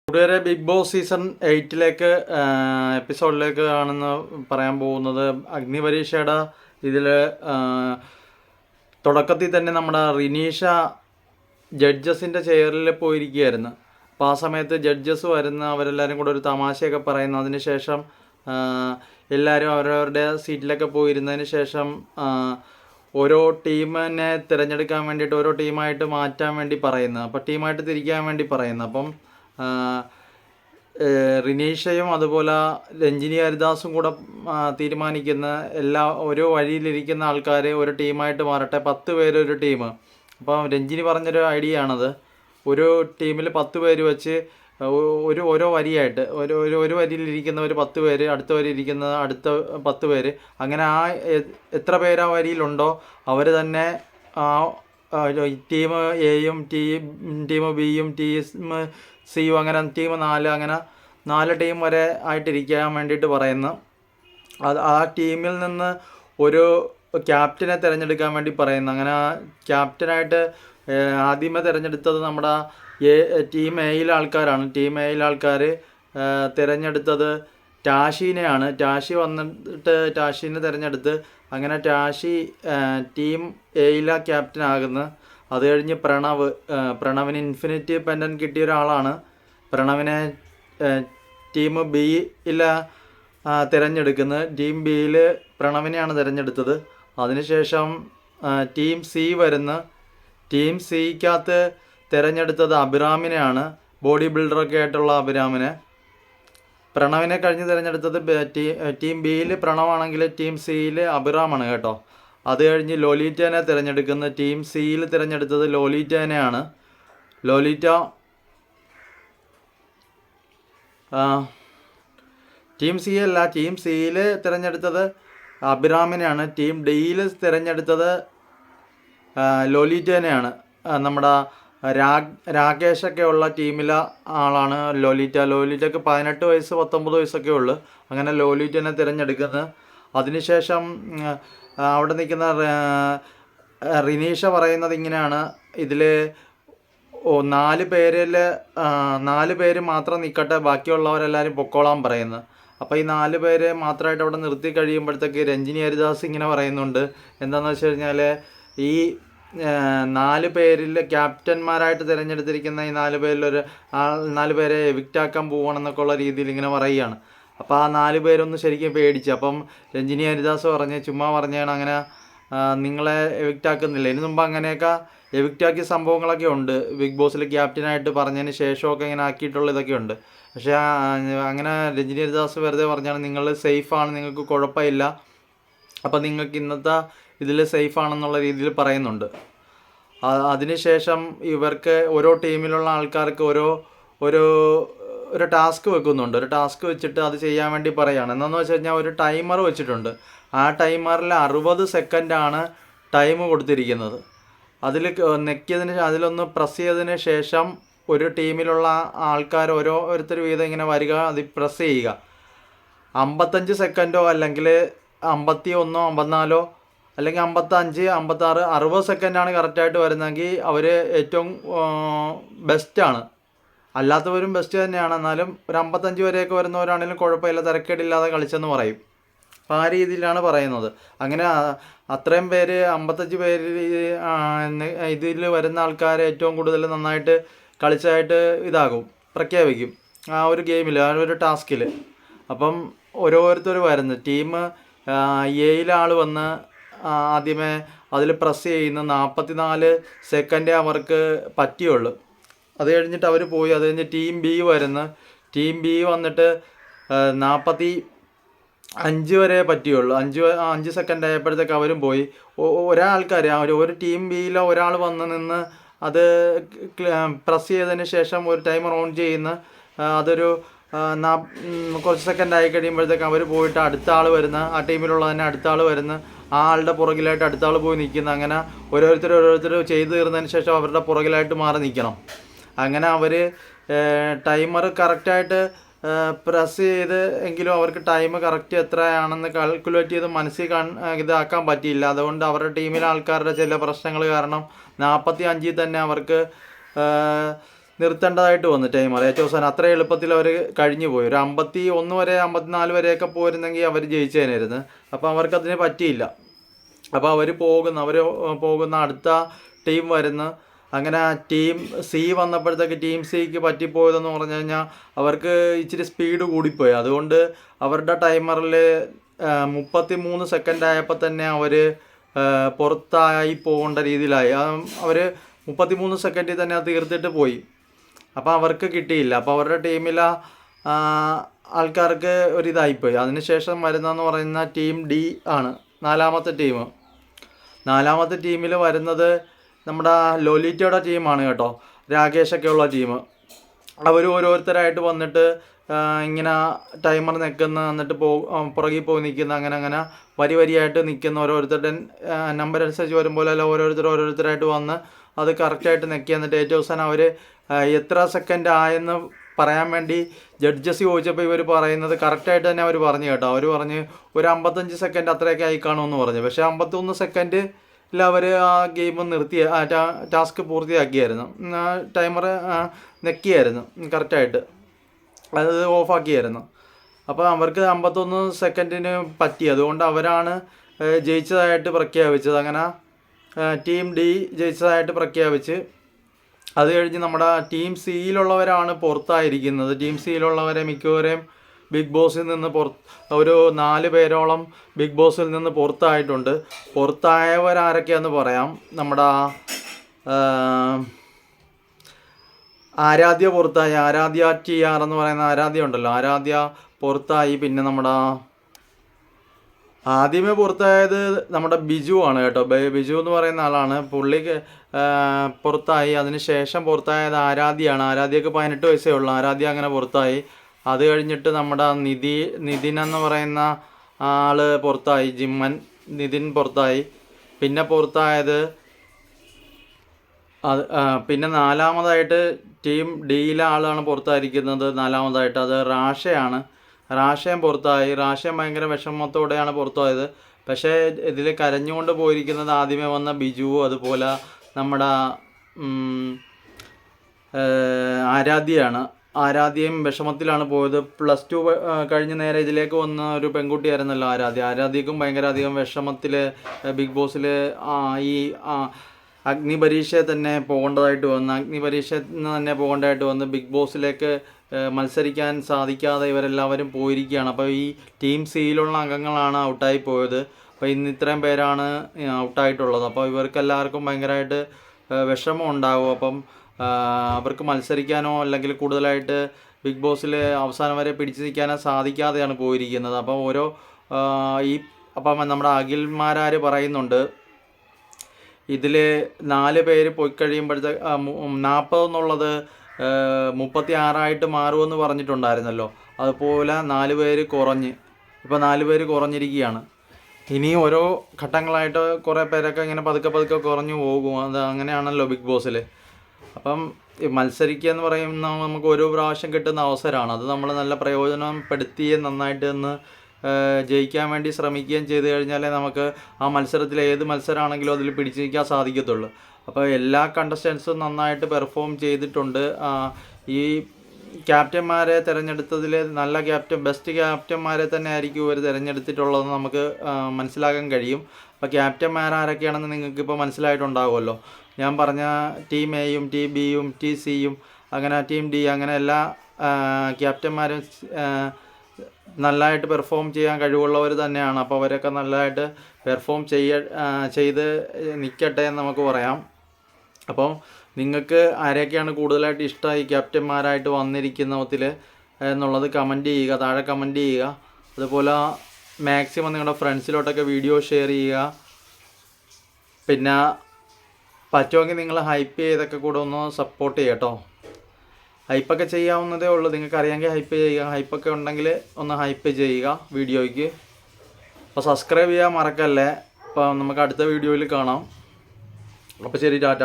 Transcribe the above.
കൂട്ടുകാരെ, big boss season 8 എപ്പിസോഡിലേക്ക് ആണെന്ന് പറയാൻ പോകുന്നത്. അഗ്നിപരീക്ഷയുടെ ഇതിൽ തുടക്കത്തിൽ തന്നെ നമ്മുടെ റിനീഷ ജഡ്ജസിൻ്റെ ചെയറിൽ പോയിരിക്കുകയായിരുന്നു. അപ്പോൾ ആ സമയത്ത് ജഡ്ജസ് വരുന്ന അവരെല്ലാവരും കൂടെ ഒരു തമാശയൊക്കെ പറയുന്നു. അതിനുശേഷം എല്ലാവരും അവരവരുടെ സീറ്റിലൊക്കെ പോയിരുന്നതിന് ശേഷം ഓരോ ടീമിനെ തിരഞ്ഞെടുക്കാൻ വേണ്ടിയിട്ട് ഓരോ ടീമായിട്ട് മാറ്റാൻ വേണ്ടി പറയുന്നു. അപ്പോൾ ടീമായിട്ട് തിരിക്കാൻ വേണ്ടി പറയുന്നു. അപ്പം റിനീഷയും അതുപോലെ രഞ്ജിനി ഹരിദാസും കൂടെ തീരുമാനിക്കുന്ന ഓരോ വഴിയിലിരിക്കുന്ന ആൾക്കാർ ഒരു ടീമായിട്ട് മാറട്ടെ, 10 പേര് ഒരു ടീം. അപ്പം രഞ്ജിനി പറഞ്ഞൊരു ഐഡിയ ആണത്. ഒരു ടീമിൽ 10 പേര് വെച്ച് ഓരോ വരിയായിട്ട് ഒരു വരിയിലിരിക്കുന്നവർ 10 പേര്, അടുത്ത വരിയിരിക്കുന്ന അടുത്ത 10 പേര്, അങ്ങനെ എത്ര പേര് ആ വരിയിലുണ്ടോ അവർ തന്നെ ടീം എയും ടീം ബിയും ടീം സിയും അങ്ങനെ ടീം 4 അങ്ങനെ 4 ടീം വരെ ആയിട്ടിരിക്കാൻ വേണ്ടിയിട്ട് പറയുന്നു. ആ ടീമിൽ നിന്ന് ഒരു ക്യാപ്റ്റനെ തിരഞ്ഞെടുക്കാൻ വേണ്ടി പറയുന്നു. അങ്ങനെ ആ ക്യാപ്റ്റനായിട്ട് ആദ്യമേ തിരഞ്ഞെടുത്തത് നമ്മുടെ ടീം എയിലെ ആൾക്കാരാണ്. ടീം എയിലെ ആൾക്കാർ തിരഞ്ഞെടുത്തത് ടാഷിനെയാണ്. ടാഷി വന്നിട്ട് ടാഷിനെ തിരഞ്ഞെടുത്ത് അങ്ങനെ ടാഷി ടീം എയിലെ ക്യാപ്റ്റനാകുന്നു. അത് കഴിഞ്ഞ് പ്രണവിന് ഇൻഫിനിറ്റി പെൻഡൻ കിട്ടിയ ഒരാളാണ്. പ്രണവിനെ ടീം ബിയിൽ തിരഞ്ഞെടുക്കുന്നത്. ടീം ബിയിൽ പ്രണവിനെയാണ് തിരഞ്ഞെടുത്തത്. അതിനുശേഷം ടീം സി വരുന്നു. ടീം സിക്കകത്ത് തിരഞ്ഞെടുത്തത് അഭിറാമിനെയാണ്, ബോഡി ബിൽഡറൊക്കെ ആയിട്ടുള്ള അഭിറാമിനെ. പ്രണവിനെ കഴിഞ്ഞ് തിരഞ്ഞെടുത്തത് ടീം ബിയിൽ പ്രണവാണെങ്കിൽ ടീം സിയിൽ അഭിറാമാണ് കേട്ടോ. അത് കഴിഞ്ഞ് ലോലീറ്റേനെ തിരഞ്ഞെടുക്കുന്ന ടീം സിയിൽ തിരഞ്ഞെടുത്തത് ലോലീറ്റേനെയാണ്. ലോലീറ്റ ടീം സി അല്ല, ടീം സിയിൽ തിരഞ്ഞെടുത്തത് അഭിറാമിനെയാണ്. ടീം ഡിയിൽ തിരഞ്ഞെടുത്തത് ലോലീറ്റേനെയാണ്. നമ്മുടെ രാകേഷൊക്കെ ഉള്ള ടീമിലെ ആളാണ് ലോലീറ്റ. ലോലീറ്റയ്ക്ക് 18 വയസ്സ് 19 വയസ്സൊക്കെ ഉള്ളു. അങ്ങനെ ലോലീറ്റനെ തിരഞ്ഞെടുക്കുന്നത്. അതിനുശേഷം അവിടെ നിൽക്കുന്ന റിനീഷ പറയുന്നത് ഇങ്ങനെയാണ്, ഇതിൽ 4 പേര് മാത്രം നിൽക്കട്ടെ, ബാക്കിയുള്ളവരെല്ലാവരും പൊക്കോളാൻ പറയുന്നത്. അപ്പോൾ ഈ 4 പേര് മാത്രമായിട്ട് അവിടെ നിർത്തി കഴിയുമ്പോഴത്തേക്ക് രഞ്ജിനി ഹരിദാസ് ഇങ്ങനെ പറയുന്നുണ്ട്, എന്താണെന്ന് വെച്ച് കഴിഞ്ഞാൽ ഈ 4 പേരിൽ ക്യാപ്റ്റന്മാരായിട്ട് തിരഞ്ഞെടുത്തിരിക്കുന്ന ഈ 4 പേരിൽ 4 പേരെ എവിക്റ്റാക്കാൻ പോകണമെന്നൊക്കെ ഉള്ള രീതിയിൽ ഇങ്ങനെ പറയുകയാണ്. അപ്പോൾ ആ 4 പേരൊന്ന് ശരിക്കും പേടിച്ചു. അപ്പം രഞ്ജിനി ഹരിദാസ് ചുമ്മാ പറഞ്ഞാണ് അങ്ങനെ നിങ്ങളെ എവിക്റ്റാക്കുന്നില്ല. ഇതിനു മുമ്പ് അങ്ങനെയൊക്കെ എവിക്റ്റാക്കിയ സംഭവങ്ങളൊക്കെ ഉണ്ട്. ബിഗ് ബോസിൽ ക്യാപ്റ്റനായിട്ട് പറഞ്ഞതിന് ശേഷമൊക്കെ ഇങ്ങനെ ആക്കിയിട്ടുള്ള ഇതൊക്കെ ഉണ്ട്. പക്ഷേ അങ്ങനെ രഞ്ജിനി ഹരിദാസ് വെറുതെ പറഞ്ഞാണ് നിങ്ങൾ സേഫാണ്, നിങ്ങൾക്ക് കുഴപ്പമില്ല, അപ്പം നിങ്ങൾക്ക് ഇന്നത്തെ ഇതിൽ സേഫാണെന്നുള്ള രീതിയിൽ പറയുന്നുണ്ട്. അതിനുശേഷം ഇവർക്ക് ഓരോ ടീമിലുള്ള ആൾക്കാർക്ക് ഒരു ടാസ്ക് വെക്കുന്നുണ്ട്. ഒരു ടാസ്ക് വെച്ചിട്ട് അത് ചെയ്യാൻ വേണ്ടി പറയുകയാണ്. എന്താണെന്ന് വെച്ച് കഴിഞ്ഞാൽ ഒരു ടൈമർ വെച്ചിട്ടുണ്ട്. ആ ടൈമറിൽ 60 സെക്കൻഡാണ് ടൈം കൊടുത്തിരിക്കുന്നത്. അതിലൊന്ന് പ്രസ് ചെയ്തതിന് ശേഷം ഒരു ടീമിലുള്ള ആൾക്കാർ ഓരോരുത്തർ വീതം ഇങ്ങനെ വരിക, അത് പ്രസ് ചെയ്യുക. 55 സെക്കൻഡോ അല്ലെങ്കിൽ 51, 54 അല്ലെങ്കിൽ 55, 56, 60 സെക്കൻഡാണ് കറക്റ്റായിട്ട് വരുന്നതെങ്കിൽ അവർ ഏറ്റവും ബെസ്റ്റാണ്. അല്ലാത്തവരും ബെസ്റ്റ് തന്നെയാണ്. എന്നാലും ഒരു 55 വരെയൊക്കെ വരുന്നവരാണെങ്കിലും കുഴപ്പമില്ല, തിരക്കേടില്ലാതെ കളിച്ചെന്ന് പറയും. അപ്പോൾ ആ രീതിയിലാണ് പറയുന്നത്. അങ്ങനെ അത്രയും പേര് 55 പേര് ഇതിൽ വരുന്ന ആൾക്കാർ ഏറ്റവും കൂടുതൽ നന്നായിട്ട് കളിച്ചായിട്ട് പ്രഖ്യാപിക്കും ആ ഒരു ഗെയിമിൽ, ആ ഒരു ടാസ്കിൽ. അപ്പം ഓരോരുത്തർ വരുന്നു. ടീം എയിലെ ആൾ വന്ന് ആദ്യമേ അതിൽ പ്രസ് ചെയ്യുന്ന 44 സെക്കൻഡേ അവർക്ക് പറ്റിയുള്ളൂ. അത് കഴിഞ്ഞിട്ട് അവർ പോയി. അത് കഴിഞ്ഞ് ടീം ബി വരുന്നു. ടീം ബി വന്നിട്ട് 45 വരെ പറ്റിയുള്ളൂ. 5 സെക്കൻഡ് ആയപ്പോഴത്തേക്ക് അവരും പോയി. ഒരാൾക്കാർ ഒരു ടീം ബിയിലെ ഒരാൾ വന്ന് നിന്ന് അത് പ്രസ് ചെയ്തതിന് ശേഷം ഒരു ടൈമർ ഓൺ ചെയ്യുന്ന അതൊരു കുറച്ച് സെക്കൻഡ് ആയി കഴിയുമ്പോഴത്തേക്ക് അവർ പോയിട്ട് അടുത്ത ആൾ വരുന്ന, ആ ടീമിലുള്ള തന്നെ അടുത്ത ആൾ വരുന്ന, ആ ആളുടെ പുറകിലായിട്ട് അടുത്ത ആൾ പോയി നിൽക്കുന്ന. അങ്ങനെ ഓരോരുത്തർ ചെയ്തു തീർന്നതിന് ശേഷം അവരുടെ പുറകിലായിട്ട് മാറി നിൽക്കണം. അങ്ങനെ അവർ ടൈമർ കറക്റ്റായിട്ട് പ്രസ് ചെയ്ത് എങ്കിലും അവർക്ക് ടൈം കറക്റ്റ് എത്രയാണെന്ന് കാൽക്കുലേറ്റ് ചെയ്ത് മനസ്സിൽ ഇതാക്കാൻ പറ്റിയില്ല. അതുകൊണ്ട് അവരുടെ ടീമിലെ ആൾക്കാരുടെ ചില പ്രശ്നങ്ങൾ കാരണം 45 തന്നെ അവർക്ക് നിർത്തേണ്ടതായിട്ട് വന്നു ടൈമർ. ഏറ്റവും അവസാനം അത്ര എളുപ്പത്തിൽ അവർ കഴിഞ്ഞു പോയി. ഒരു 51 വരെ 54 വരെയൊക്കെ പോയിരുന്നെങ്കിൽ അവർ ജയിച്ചേനായിരുന്നു. അപ്പോൾ അവർക്കതിന് പറ്റിയില്ല. അപ്പോൾ അവർ പോകുന്ന അടുത്ത ടീം വരുന്ന, അങ്ങനെ ടീം സി വന്നപ്പോഴത്തേക്ക് ടീം സിക്ക് പറ്റിപ്പോയതെന്ന് പറഞ്ഞു കഴിഞ്ഞാൽ അവർക്ക് ഇച്ചിരി സ്പീഡ് കൂടിപ്പോയി. അതുകൊണ്ട് അവരുടെ ടൈമറിൽ 33 സെക്കൻഡ് ആയപ്പോൾ തന്നെ അവർ പുറത്തായി പോകേണ്ട രീതിയിലായി. അവർ 33 സെക്കൻഡിൽ തന്നെ അത് തീർത്തിട്ട് പോയി. അപ്പോൾ അവർക്ക് കിട്ടിയില്ല. അപ്പോൾ അവരുടെ ടീമിലെ ആൾക്കാർക്ക് ഒരിതായിപ്പോയി. അതിനുശേഷം വരുന്നതെന്ന് പറയുന്ന ടീം ഡി ആണ്, നാലാമത്തെ ടീം. നാലാമത്തെ ടീമിൽ വരുന്നത് നമ്മുടെ ലോലിറ്റയുടെ ടീമാണ് കേട്ടോ, രാകേഷൊക്കെ ഉള്ള ടീം. അവർ ഓരോരുത്തരായിട്ട് വന്നിട്ട് ഇങ്ങനെ ടൈമർ നിൽക്കുന്ന, എന്നിട്ട് പുറകിൽ പോയി നിൽക്കുന്ന, അങ്ങനെ വരിയായിട്ട് നിൽക്കുന്ന, ഓരോരുത്തരുടെ നമ്പർ അനുസരിച്ച് വരുമ്പോൾ അല്ല ഓരോരുത്തരായിട്ട് വന്ന് അത് കറക്റ്റായിട്ട് നിൽക്കി. എന്നിട്ട് ഏറ്റവും അവസാനം അവർ എത്ര സെക്കൻഡ് ആയെന്ന് പറയാൻ വേണ്ടി ജഡ്ജസ് ചോദിച്ചപ്പോൾ ഇവർ പറയുന്നത് കറക്റ്റായിട്ട് തന്നെ അവർ പറഞ്ഞു കേട്ടോ. അവർ പറഞ്ഞ് ഒരു 55 സെക്കൻഡ് അത്രയൊക്കെ ആയി കാണുമെന്ന് പറഞ്ഞു. പക്ഷേ 51 സെക്കൻഡിൽ അവർ ആ ഗെയിം ടാസ്ക് പൂർത്തിയാക്കിയായിരുന്നു. ടൈമർ നെക്കിയായിരുന്നു കറക്റ്റായിട്ട്, അത് ഓഫാക്കിയായിരുന്നു. അപ്പോൾ അവർക്ക് 51 സെക്കൻഡിന് പറ്റി. അതുകൊണ്ട് അവരാണ് ജയിച്ചതായിട്ട് പ്രഖ്യാപിച്ചത്. അങ്ങനെ ടീം ഡി ജയിച്ചതായിട്ട് പ്രഖ്യാപിച്ച് അത് കഴിഞ്ഞ് നമ്മുടെ ടീം സിയിലുള്ളവരാണ് പുറത്തായിരിക്കുന്നത്. ടീം സിയിലുള്ളവരെ മിക്കവരെയും ബിഗ് ബോസിൽ നിന്ന് ഒരു 4 പേരോളം ബിഗ് ബോസിൽ നിന്ന് പുറത്തായിട്ടുണ്ട്. പുറത്തായവരാരൊക്കെയാണെന്ന് പറയാം. നമ്മുടെ ആരാധ്യ പുറത്തായി, ആരാധ്യ TR എന്ന് പറയുന്ന ആരാധ്യ ഉണ്ടല്ലോ, ആരാധ്യ പുറത്തായി. പിന്നെ നമ്മുടെ ആദ്യമേ പുറത്തായത് നമ്മുടെ ബിജു ആണ് കേട്ടോ. ബിജു എന്ന് പറയുന്ന ആളാണ്, പുള്ളി പുറത്തായി. അതിന് ശേഷം പുറത്തായത് ആരാധ്യയാണ്. ആരാധ്യക്ക് 18 വയസ്സേ ഉള്ളൂ. ആരാധ്യ അങ്ങനെ പുറത്തായി. അത് കഴിഞ്ഞിട്ട് നമ്മുടെ നിതിൻ എന്ന് പറയുന്ന ആൾ പുറത്തായി, നിതിൻ പുറത്തായി. പിന്നെ പുറത്തായത് പിന്നെ നാലാമതായിട്ട് ടീം ഡിയിലെ ആളാണ് പുറത്തായിരിക്കുന്നത്. നാലാമതായിട്ട് അത് റാഷയാണ്. റാഷയും പുറത്തായി. റാഷയും ഭയങ്കര വിഷമത്തോടെയാണ് പുറത്തായത്. പക്ഷേ ഇതിൽ കരഞ്ഞുകൊണ്ട് പോയിരിക്കുന്നത് ആദ്യമേ വന്ന ബിജു, അതുപോലെ നമ്മുടെ ആരാധ്യയാണ്. ആരാധ്യയും വിഷമത്തിലാണ് പോയത്. +2 കഴിഞ്ഞ് നേരെ ഇതിലേക്ക് വന്ന ഒരു പെൺകുട്ടിയായിരുന്നല്ലോ ആരാധ്യ. ആരാധ്യക്കും ഭയങ്കര അധികം വിഷമത്തിൽ ബിഗ് ബോസിൽ ഈ അഗ്നിപരീക്ഷയെ തന്നെ പോകേണ്ടതായിട്ട് വന്ന് ബിഗ് ബോസിലേക്ക് മത്സരിക്കാൻ സാധിക്കാതെ ഇവരെല്ലാവരും പോയിരിക്കുകയാണ്. അപ്പോൾ ഈ ടീം സിയിലുള്ള അംഗങ്ങളാണ് ഔട്ടായി പോയത്. അപ്പോൾ ഇന്ന് ഇത്രയും പേരാണ് ഔട്ടായിട്ടുള്ളത്. അപ്പോൾ ഇവർക്കെല്ലാവർക്കും ഭയങ്കരമായിട്ട് വിഷമം ഉണ്ടാകും. അപ്പം അവർക്ക് മത്സരിക്കാനോ അല്ലെങ്കിൽ കൂടുതലായിട്ട് ബിഗ് ബോസിൽ അവസാനം വരെ പിടിച്ചു നിൽക്കാനോ സാധിക്കാതെയാണ് പോയിരിക്കുന്നത്. അപ്പം അപ്പം നമ്മുടെ അഖിൽമാരാർ പറയുന്നുണ്ട്, ഇതിൽ 4 പേര് പോയി കഴിയുമ്പോഴത്തേക്ക് 40 എന്നുള്ളത് 36 മാറുമെന്ന് പറഞ്ഞിട്ടുണ്ടായിരുന്നല്ലോ. അതുപോലെ 4 പേര് കുറഞ്ഞ് ഇപ്പോൾ 4 പേര് കുറഞ്ഞിരിക്കുകയാണ്. ഇനി ഓരോ ഘട്ടങ്ങളായിട്ട് കുറേ പേരൊക്കെ ഇങ്ങനെ പതുക്കെ കുറഞ്ഞു പോകും. അത് അങ്ങനെയാണല്ലോ ബിഗ് ബോസിൽ. അപ്പം മത്സരിക്കുക എന്ന് പറയുന്ന നമുക്ക് ഓരോ പ്രാവശ്യം കിട്ടുന്ന അവസരമാണ്. അത് നമ്മൾ നല്ല പ്രയോജനപ്പെടുത്തുകയും നന്നായിട്ട് ഒന്ന് ജയിക്കാൻ വേണ്ടി ശ്രമിക്കുകയും ചെയ്തു കഴിഞ്ഞാലേ നമുക്ക് ആ മത്സരത്തിൽ ഏത് മത്സരമാണെങ്കിലും അതിൽ പിടിച്ചു നിൽക്കാൻ സാധിക്കത്തുള്ളൂ. അപ്പോൾ എല്ലാ കണ്ടസ്റ്റൻസും നന്നായിട്ട് പെർഫോം ചെയ്തിട്ടുണ്ട്. ഈ ക്യാപ്റ്റന്മാരെ തിരഞ്ഞെടുത്തതിൽ നല്ല ബെസ്റ്റ് ക്യാപ്റ്റന്മാരെ തന്നെ ആയിരിക്കും ഇവർ തിരഞ്ഞെടുത്തിട്ടുള്ളതെന്ന് നമുക്ക് മനസ്സിലാക്കാൻ കഴിയും. അപ്പോൾ ക്യാപ്റ്റന്മാരാരൊക്കെയാണെന്ന് നിങ്ങൾക്കിപ്പോൾ മനസ്സിലായിട്ടുണ്ടാകുമല്ലോ. ഞാൻ പറഞ്ഞ ടീം എയും ടീം ബിയും ടീം സിയും അങ്ങനെ ടീം ഡി അങ്ങനെ എല്ലാ ക്യാപ്റ്റന്മാരും നല്ലതായിട്ട് പെർഫോം ചെയ്യാൻ കഴിവുള്ളവർ തന്നെയാണ്. അപ്പോൾ അവരൊക്കെ നല്ലതായിട്ട് പെർഫോം ചെയ്ത് നിൽക്കട്ടെ എന്ന് നമുക്ക് പറയാം. അപ്പോൾ നിങ്ങൾക്ക് ആരെയൊക്കെയാണ് കൂടുതലായിട്ട് ഇഷ്ടമായി ക്യാപ്റ്റന്മാരായിട്ട് വന്നിരിക്കുന്നതിൽ എന്നുള്ളത് താഴെ കമൻറ്റ് ചെയ്യുക. അതുപോലെ മാക്സിമം നിങ്ങളുടെ ഫ്രണ്ട്സിലോട്ടൊക്കെ വീഡിയോ ഷെയർ ചെയ്യുക. പിന്നെ പറ്റുമെങ്കിൽ നിങ്ങൾ ഹൈപ്പ് ചെയ്തൊക്കെ കൂടെ ഒന്ന് സപ്പോർട്ട് ചെയ്യുക കേട്ടോ. ഹൈപ്പൊക്കെ ചെയ്യാവുന്നതേ ഉള്ളൂ. നിങ്ങൾക്ക് അറിയാമെങ്കിൽ ഹൈപ്പ് ചെയ്യുക. ഹൈപ്പൊക്കെ ഉണ്ടെങ്കിൽ ഒന്ന് ഹൈപ്പ് ചെയ്യുക വീഡിയോയ്ക്ക്. അപ്പോൾ സബ്സ്ക്രൈബ് ചെയ്യാൻ മറക്കല്ലേ. അപ്പോൾ നമുക്ക് അടുത്ത വീഡിയോയിൽ കാണാം. അപ്പോൾ ശരി, ടാറ്റ.